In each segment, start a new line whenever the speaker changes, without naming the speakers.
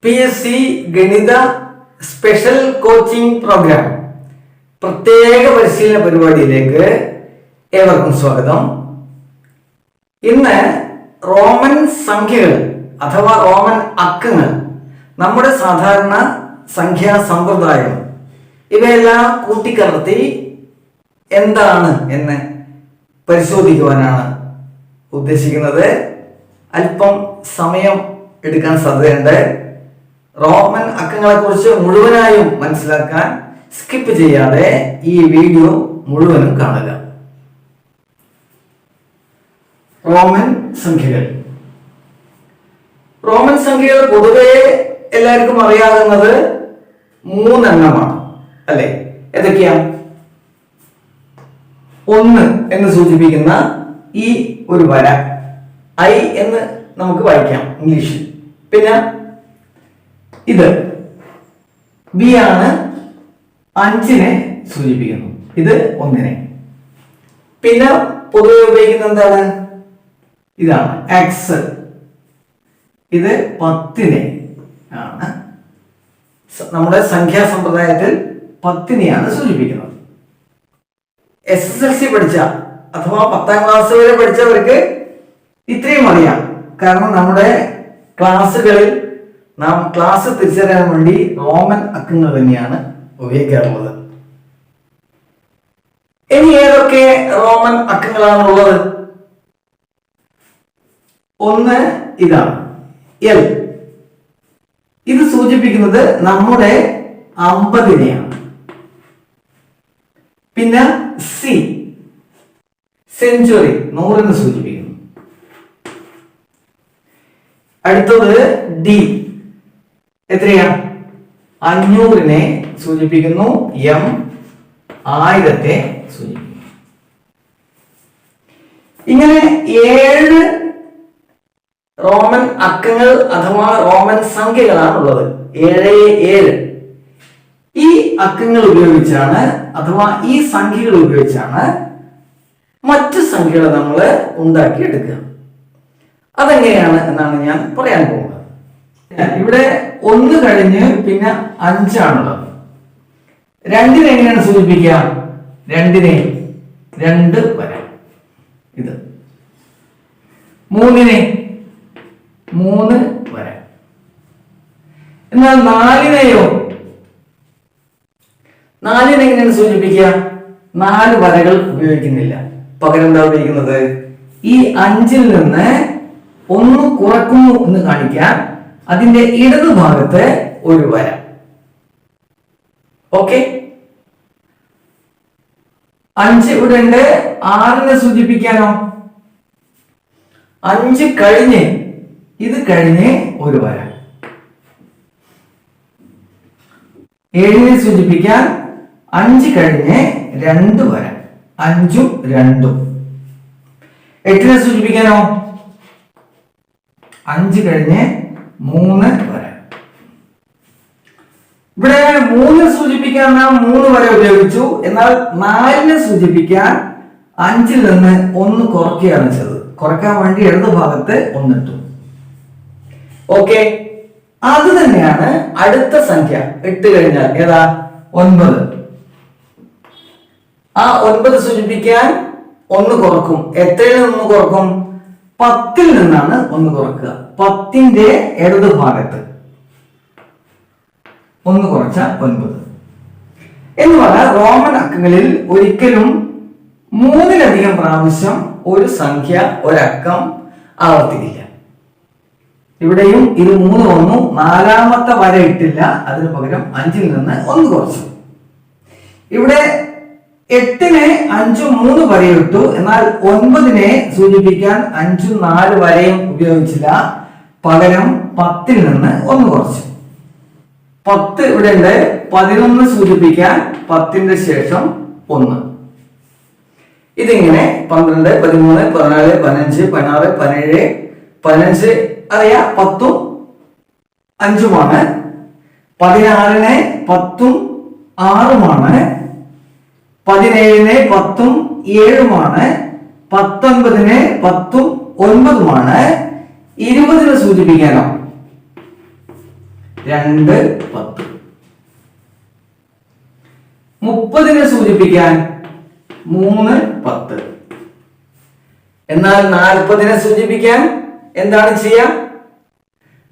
PSC ഗണിത special coaching programme പ്രത്യേക പരിശീലന പരിപാടിയിലേക്ക് ഏവർക്കും സ്വാഗതം. ഇന്ന് റോമൻ സംഖ്യകൾ അഥവാ റോമൻ അക്കങ്ങൾ, നമ്മുടെ സാധാരണ സംഖ്യാ സമ്പ്രദായം ഇവയെല്ലാം കൂട്ടിക്കലർത്തി എന്താണ് എന്ന് പരിശോധിക്കുവാനാണ് ഉദ്ദേശിക്കുന്നത്. അല്പം സമയം എടുക്കാൻ സാധ്യതയുണ്ട്. റോമൻ അക്കങ്ങളെ കുറിച്ച് മുഴുവനായും മനസ്സിലാക്കാൻ സ്കിപ്പ് ചെയ്യാതെ ഈ വീഡിയോ മുഴുവനും കാണുക. റോമൻ സംഖ്യകൾ പൊതുവെ എല്ലാവർക്കും അറിയാവുന്നത് 3 എണ്ണമാണ്, അല്ലെ? ഏതൊക്കെയാ? 1 എന്ന് സൂചിപ്പിക്കുന്ന ഈ ഒരു വര ഐ എന്ന് നമുക്ക് വായിക്കാം ഇംഗ്ലീഷിൽ. പിന്നെ ഇത് ബി ആണ്, 5നെ സൂചിപ്പിക്കുന്നു. ഇത് 1നെ. പിന്നെ പൊതുവെ ഉപയോഗിക്കുന്ന എന്താണ്? ഇതാണ് എക്സ്. ഇത് 10നെ ആണ്. നമ്മുടെ സംഖ്യാ സമ്പ്രദായത്തിൽ 10നെയാണ് സൂചിപ്പിക്കുന്നത്. SSLC പഠിച്ച അഥവാ 10ാം ക്ലാസ് വരെ പഠിച്ചവർക്ക് ഇത്രയും അറിയാം. കാരണം നമ്മുടെ ക്ലാസ്സുകളിൽ നാം ക്ലാസ് തിരിച്ചറിയാൻ വേണ്ടി റോമൻ അക്കങ്ങൾ തന്നെയാണ് ഉപയോഗിക്കാറുള്ളത്. ഇനി ഏതൊക്കെ റോമൻ അക്കങ്ങളാണുള്ളത്? 1 ഇതാണ് എൽ. ഇത് സൂചിപ്പിക്കുന്നത് നമ്മുടെ 50നെയാണ്. പിന്നെ സി സെഞ്ചുറി, 100നെ സൂചിപ്പിക്കുന്നു. അടുത്തത് ഡി എത്രയാ? 500നെ സൂചിപ്പിക്കുന്നു. എം 1000ത്തെ സൂചിപ്പിക്കുന്നു. ഇങ്ങനെ 7 റോമൻ അക്കങ്ങൾ അഥവാ റോമൻ സംഖ്യകളാണുള്ളത്. 7 ഈ അക്കങ്ങൾ ഉപയോഗിച്ചാണ് അഥവാ ഈ സംഖ്യകൾ ഉപയോഗിച്ചാണ് മറ്റു സംഖ്യകൾ നമ്മൾ ഉണ്ടാക്കിയെടുക്കുക. അതെങ്ങനെയാണ് എന്നാണ് ഞാൻ പറയാൻ പോകുന്നത്. ഇവിടെ 1 കഴിഞ്ഞ് പിന്നെ 5 ആണുള്ളത്. 2നെ എങ്ങനെയാണ് സൂചിപ്പിക്കുക? 2നെ 2 വരാം. ഇത് 3നെ 3 വരാം. എന്നാൽ 4നെയോ? 4നെ എങ്ങനെയാണ് സൂചിപ്പിക്കുക? 4 വരകൾ ഉപയോഗിക്കുന്നില്ല. പകരം എന്താ ഉപയോഗിക്കുന്നത്? ഈ 5ൽ നിന്ന് 1 കുറക്കുന്നു എന്ന് കാണിക്കാൻ അതിന്റെ ഇടതുഭാഗത്ത് ഒരു വര. ഓക്കെ, 5 ഇവിടെ ഉണ്ട്. 6നെ സൂചിപ്പിക്കാനോ? 5 കഴിഞ്ഞ് ഇത് കഴിഞ്ഞ് ഒരു വര. 7നെ സൂചിപ്പിക്കാൻ 5 കഴിഞ്ഞ് 2 വര. 5ഉം 2ഉം. 8നെ സൂചിപ്പിക്കാനോ? 5 കഴിഞ്ഞ് 3 വര. ഇവിടെ 3 സൂചിപ്പിക്കാൻ നാം 3 വര ഉപയോഗിച്ചു. എന്നാൽ 4നെ സൂചിപ്പിക്കാൻ 5ൽ നിന്ന് 1 കുറയ്ക്കുകയാണ് ചെയ്തത്. കുറയ്ക്കാൻ വേണ്ടി ഇടതു ഭാഗത്ത് 1 ഇട്ടു. ഓക്കെ, അത് തന്നെയാണ് അടുത്ത സംഖ്യ. 8 കഴിഞ്ഞാൽ ഏതാ? 9. ആ 9 സൂചിപ്പിക്കാൻ 1 കുറക്കും. എത്രയിൽ നിന്ന് കുറക്കും? 10ൽ നിന്നാണ് 1 കുറക്കുക. 10ന്റെ ഇടതു ഭാഗത്ത് 1 കുറച്ച 9 എന്ന് പറഞ്ഞാൽ റോമൻ അക്കങ്ങളിൽ ഒരിക്കലും 3-ലധികം പ്രാവശ്യം ഒരു സംഖ്യ, ഒരക്കം ആവർത്തിക്കില്ല. ഇവിടെയും ഇത് 3 വന്നു. 4ാമത്തെ വര ഇട്ടില്ല. അതിനു പകരം 5ൽ നിന്ന് 1 കുറച്ചു. ഇവിടെ 8നെ 5ഉം 3 വരയിട്ടു. എന്നാൽ 9നെ സൂചിപ്പിക്കാൻ 5ഉം 4 വരയും ഉപയോഗിച്ചില്ല. പകരം 10ൽ നിന്ന് 1 കുറച്ചു. 10 ഇവിടെ ഉണ്ട്. 11 സൂചിപ്പിക്കാൻ 10ന്റെ ശേഷം 1. ഇതിങ്ങനെ 12, 13, 14, 15, 16, 17, 15 അറിയാം. 10ഉം 5ഉമാണ്. 16നെ 10ഉം 6ഉമാണ്. 17നെ 10ഉം 7ഉമാണ്. 19നെ 10ഉം 9ഉമാണ്. 20നെ സൂചിപ്പിക്കാനോ? 2 10. 30 സൂചിപ്പിക്കാൻ 3 10. എന്നാൽ 40 സൂചിപ്പിക്കാൻ എന്താണ് ചെയ്യാം?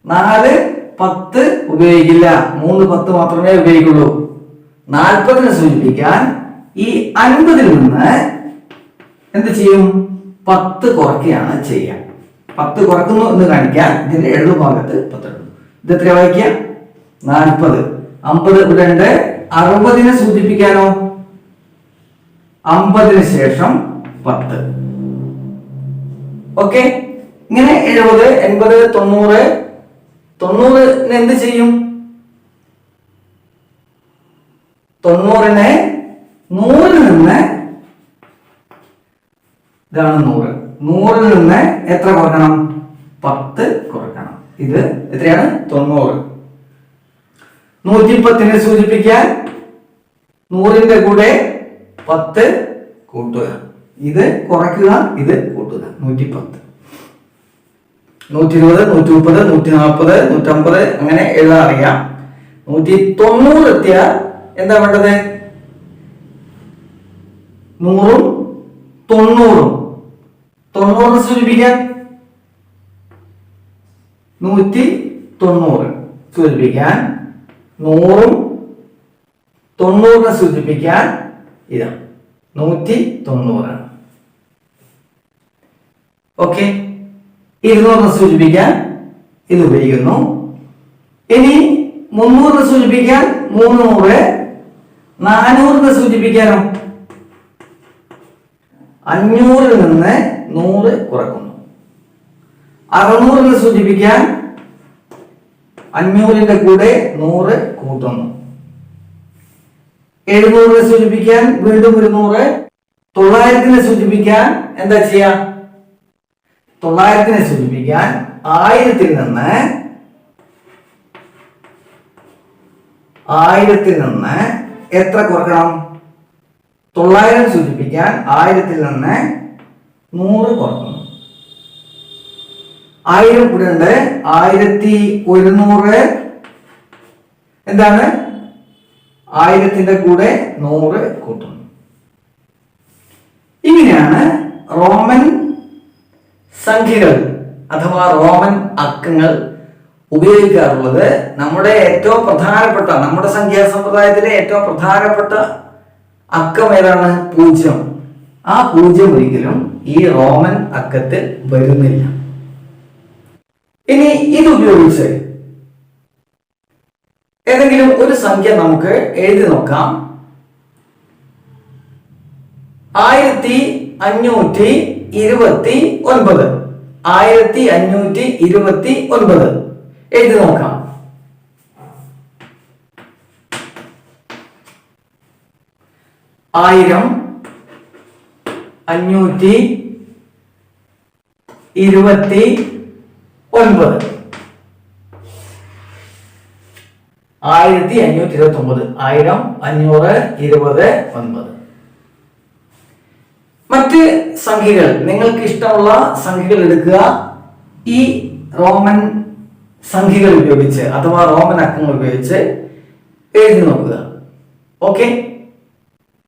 4 10 ഉപയോഗിക്കില്ല, 3 10 മാത്രമേ ഉപയോഗിക്കുള്ളൂ. 40 സൂചിപ്പിക്കാൻ ഈ 50 നിന്ന് എന്ത് ചെയ്യും? 10 കുറയ്ക്കുകയാണ് ചെയ്യുക. 10 കുറക്കുന്നു എന്ന് കാണിക്കാൻ ഇതിന്റെ ഇടതു ഭാഗത്ത് 10 ഇടും. ഇത് എത്ര വായിക്കുക? 40. 50 ഇവിടെ ഉണ്ട്. 60 സൂചിപ്പിക്കാനോ? 50 ശേഷം 10. ഓക്കെ. ഇങ്ങനെ 70 80 90 90 എന്ത് ചെയ്യും? 90 100 നിന്ന് ഇതാണ് 100. 100 നിന്ന് എത്ര കുറക്കണം? 10 കുറക്കണം. ഇത് എത്രയാണ്? 90. 110 സൂചിപ്പിക്കാൻ 100ന്റെ കൂടെ 10 കൂട്ടുക. ഇത് കുറയ്ക്കുക, ഇത് കൂട്ടുക. 110. 120 130 140 150 അങ്ങനെ എഴുതാൻ അറിയാം. 190 എത്തിയാൽ എന്താ വേണ്ടത്? 100ഉം 90ഉം 90 സൂചിപ്പിക്കാൻ 190 സൂചിപ്പിക്കാൻ 100ഉം 90 സൂചിപ്പിക്കാൻ ഇതാണ് 190. ഓക്കെ. 200 സൂചിപ്പിക്കാൻ ഇത് ഉപയോഗിക്കുന്നു. ഇനി 300 സൂചിപ്പിക്കാൻ 300. 400 സൂചിപ്പിക്കാനോ? 500 നിന്ന് 100 കുറക്കുന്നു. 600 സൂചിപ്പിക്കാൻ 500ന്റെ കൂടെ 100 കൂട്ടുന്നു. 700 സൂചിപ്പിക്കാൻ വീണ്ടും 100. 900 സൂചിപ്പിക്കാൻ എന്താ ചെയ്യാ? 900 സൂചിപ്പിക്കാൻ 1000 നിന്ന് എത്ര കുറക്കണം? 900 സൂചിപ്പിക്കാൻ 1000 നിന്ന് 100 കുറക്കുന്നു. 1000 കൂടെ ഉണ്ട്. 1100 എന്താണ്? 1000ന്റെ കൂടെ 100 കൂട്ടുന്നു. ഇങ്ങനെയാണ് റോമൻ സംഖ്യകൾ അഥവാ റോമൻ അക്കങ്ങൾ ഉപയോഗിക്കാറുള്ളത്. നമ്മുടെ ഏറ്റവും പ്രധാനപ്പെട്ട, നമ്മുടെ സംഖ്യാ സമ്പ്രദായത്തിലെ ഏറ്റവും പ്രധാനപ്പെട്ട അക്കം ഏതാണ്? 0. ആ 0 ഒരിക്കലും ഈ റോമൻ അക്കത്തിൽ വരുന്നില്ല. ഇനി ഇത് ഉപയോഗിച്ച് ഏതെങ്കിലും ഒരു സംഖ്യ നമുക്ക് എഴുതി നോക്കാം. 1529. 1529 എഴുതി നോക്കാം. 1000 529 1529. 1000 529. മറ്റ് സംഖ്യകൾ, നിങ്ങൾക്ക് ഇഷ്ടമുള്ള സംഖ്യകൾ എടുക്കുക. ഈ റോമൻ സംഖ്യകൾ ഉപയോഗിച്ച് അഥവാ റോമൻ അക്കങ്ങൾ ഉപയോഗിച്ച് എഴുതി നോക്കുക. ഓക്കെ.